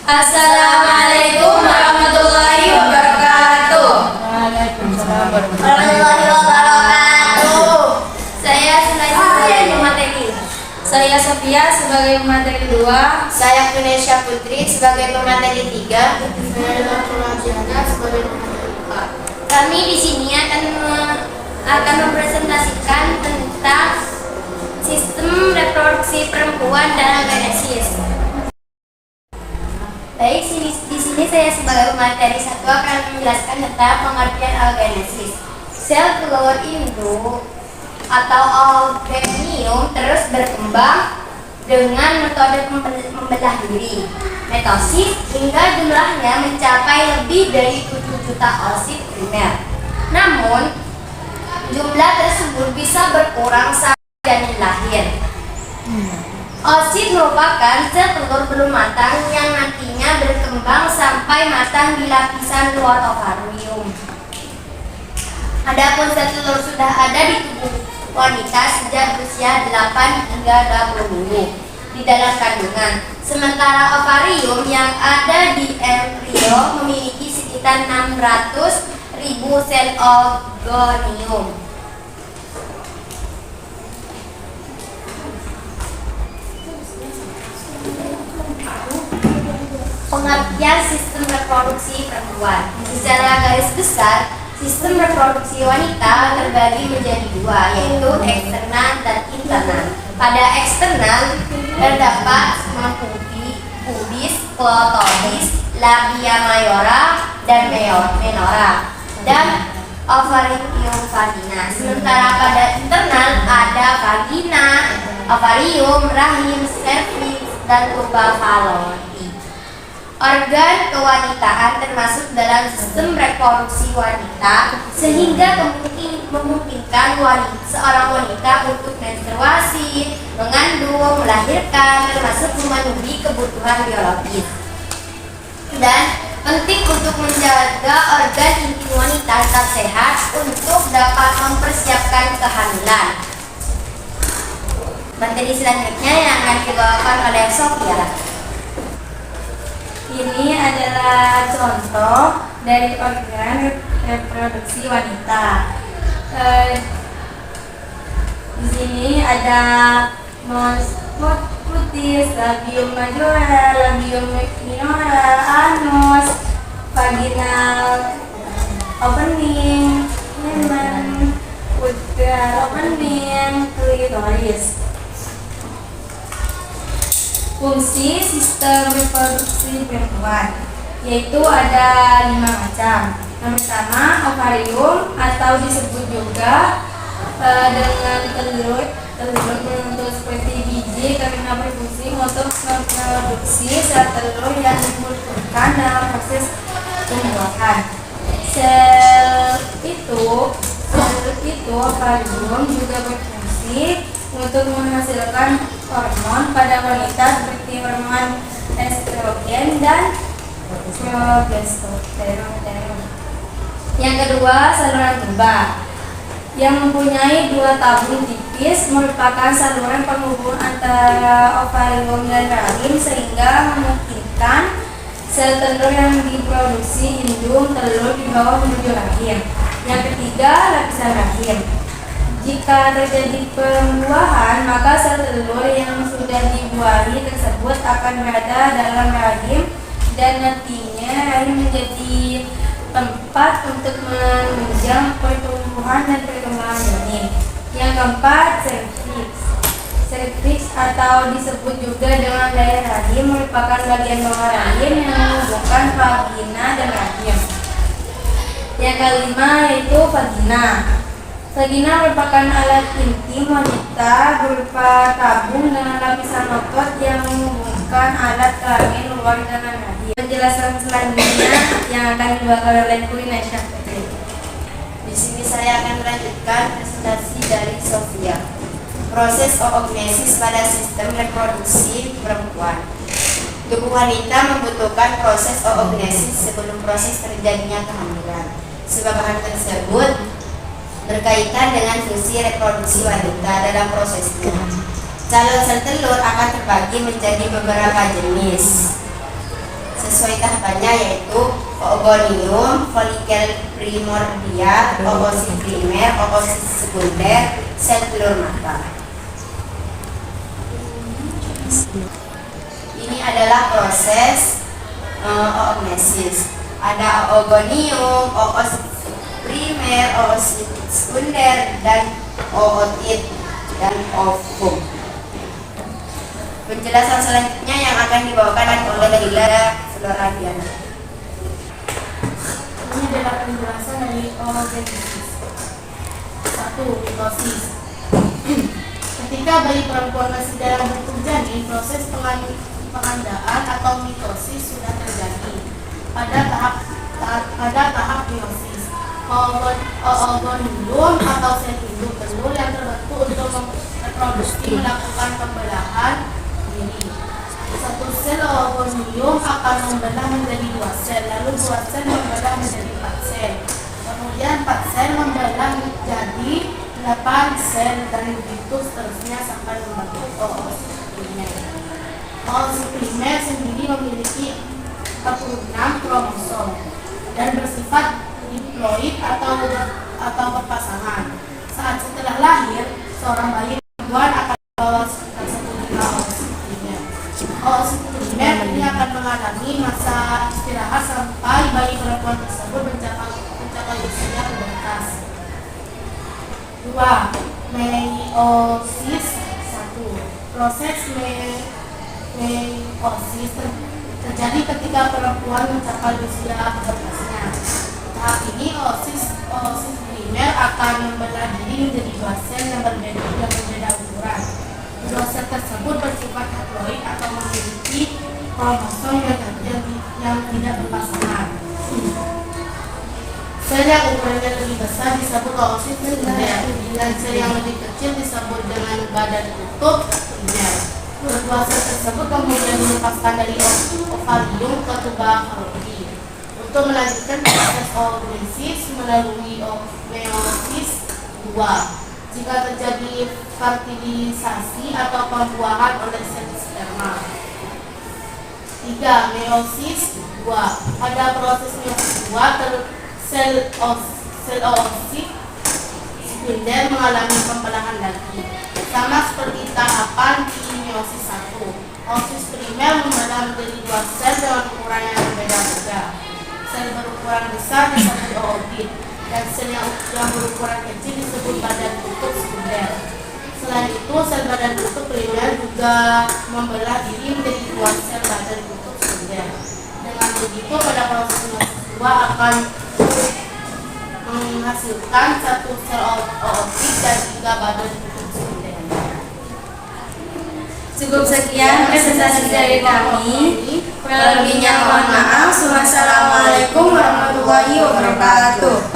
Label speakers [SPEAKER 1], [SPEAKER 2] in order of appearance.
[SPEAKER 1] Assalamualaikum warahmatullahi wabarakatuh.
[SPEAKER 2] Waalaikumsalam
[SPEAKER 1] Warahmatullahi wabarakatuh. Saya Sulaiman sebagai pemateri. Saya Sofia sebagai pemateri 2.
[SPEAKER 3] Saya Kunesha Putri sebagai pemateri 3.
[SPEAKER 1] Saya Fulasiana sebagai pemateri 4. Kami di sini akan mempresentasikan tentang sistem reproduksi perempuan dan organesis. Baik, di sini saya sebagai pemateri 1 akan menjelaskan tentang pengertian organesis. Sel telur induk atau organium terus berkembang dengan metode membelah diri, mitosis, hingga jumlahnya mencapai lebih dari 7 juta oosit primer. Namun, jumlah tersebut bisa berkurang saat janin lahir. Oosit merupakan sel telur belum matang yang nantinya berkembang sampai matang di lapisan luar ovarium. Adapun sel telur sudah ada di tubuh wanita sejak usia 8 hingga 20 minggu di dalam kandungan. Sementara ovarium yang ada di embrio memiliki sekitar 600.000 sel ogonium. Pengertian sistem reproduksi perempuan. Secara garis besar, sistem reproduksi wanita terbagi menjadi 2, yaitu eksternal dan internal. Pada eksternal terdapat pubis, clitoris, labia mayora, dan menora, dan ovarium vagina. Sementara pada internal ada vagina, ovarium, rahim, serviks, dan tuba fallopi. Organ kewanitaan termasuk dalam sistem reproduksi wanita, sehingga memungkinkan seorang wanita untuk menstruasi, mengandung, melahirkan, termasuk memenuhi kebutuhan biologis. Dan penting untuk menjaga organ intim wanita tetap sehat untuk dapat mempersiapkan kehamilan. Materi selanjutnya yang akan dibawakan oleh Sofia. Ini adalah contoh dari organ reproduksi wanita. Di sini ada cutis, labium majora, labium minora, anus, vaginal opening, hymen, uteral opening, klitoris. Fungsi sistem reproduksi perempuan yaitu ada 5 macam. Yang pertama, ovarium atau disebut juga dengan telur membentuk seperti biji karena berfungsi untuk memproduksi sel telur yang dibutuhkan dalam proses pembuahan. Sel itu ovarium juga berfungsi untuk menghasilkan hormon pada wanita seperti hormon estrogen dan progesteron. Yang kedua, saluran tuba yang mempunyai 2 tabung tipis merupakan saluran penghubung antara ovarium dan rahim sehingga memungkinkan sel telur yang diproduksi indung telur dibawa menuju rahim. Yang ketiga, lapisan rahim. Jika terjadi pembuahan, maka sel telur yang sudah dibuahi tersebut akan berada dalam rahim dan nantinya rahim menjadi tempat untuk menunjang pertumbuhan dan perkembangan janin. Yang keempat, serviks. Serviks atau disebut juga dengan leher rahim merupakan bagian bawah rahim yang menghubungkan vagina dan rahim. Yang kelima yaitu vagina. Vagina merupakan alat intim wanita berupa tabung dengan lapisan otot yang menghubungkan alat kelamin luar dengan rahim. Penjelasan selanjutnya yang akan dibawakan oleh Kunesha Putri.
[SPEAKER 3] Di sini saya akan melanjutkan presentasi dari Sofia. Proses oogenesis pada sistem reproduksi perempuan. Tubuh wanita membutuhkan proses oogenesis sebelum proses terjadinya kehamilan. Sebab hal tersebut berkaitan dengan fungsi reproduksi wanita dalam prosesnya. Calon sel telur akan terbagi menjadi beberapa jenis. sesuai tahapannya, yaitu oogonium, folikel primordial, oosit primer, oosit sekunder, sel telur mata. Ini adalah proses oognesis. Ada oogonium, oosit primer, oosit sekunder, dan ootit dan ovum. Penjelasan selanjutnya yang akan dibawakan oleh Hilda Floradiana.
[SPEAKER 2] Ini adalah penjelasan dari oogenesis. 1. Mitosis. Ketika bayi perempuan masih dalam bentuk janin, proses pengandaan atau mitosis sudah terjadi. Pada tahap meiosis, oogonium atau sel induk telur yang terbentuk untuk reproduksi melakukan pembelahan diri. Satu sel oogonium akan membelah menjadi 2 sel, lalu 2 sel membelah menjadi 4 sel. Kemudian 4 sel membelah menjadi 8 sel dan begitu seterusnya sampai membentuk oosit primer. Oosit primer sendiri memiliki 46 kromosom dan bersifat diploid atau berpasangan. Saat setelah lahir, seorang bayi perempuan akan membawa tersebut oosit primer. Oosit primer ini akan mengalami masa istirahat sampai bayi perempuan tersebut mencapai usia pubertas. 2. Meiosis 1. Proses meiosis terjadi ketika perempuan mencapai usia pubertasnya. Tahap ini oosit primer akan membelah diri menjadi 2 sel yang berbeda ukuran. 2 sel tersebut bersifat haploid atau memiliki kromosom yang tidak berpasangan. Sel yang ukurannya lebih besar disebut oosit sekunder, dan sel yang lebih kecil disebut dengan badan tutup primer. Kedua sel tersebut kemudian dilepaskan dari ovarium ke tubakaroti untuk melanjutkan proses oogenesis melalui meiosis 2. Jika terjadi fertilisasi atau pembuahan oleh sel sperma. 3. Meiosis 2. Pada proses meiosis 2, sel oosit sekunder mengalami pembelahan lagi, sama seperti tahapan di meiosis 1. Oosit primer membelah menjadi 2 sel dengan ukuran yang berbeda-beda. Sel berukuran besar disebut ootit, dan sel yang berukuran kecil disebut badan tutup sekunder. Selain itu, sel badan tutup primer juga membelah diri menjadi 2 sel badan tutup sekunder. Dengan begitu, pada proses meiosis 2 akan menghasilkan 1 sel ootit dan 3 badan tutup sekunder.
[SPEAKER 1] Cukup sekian presentasi dari kami. Kurang lebihnya mohon maaf. Wassalamualaikum warahmatullahi wabarakatuh.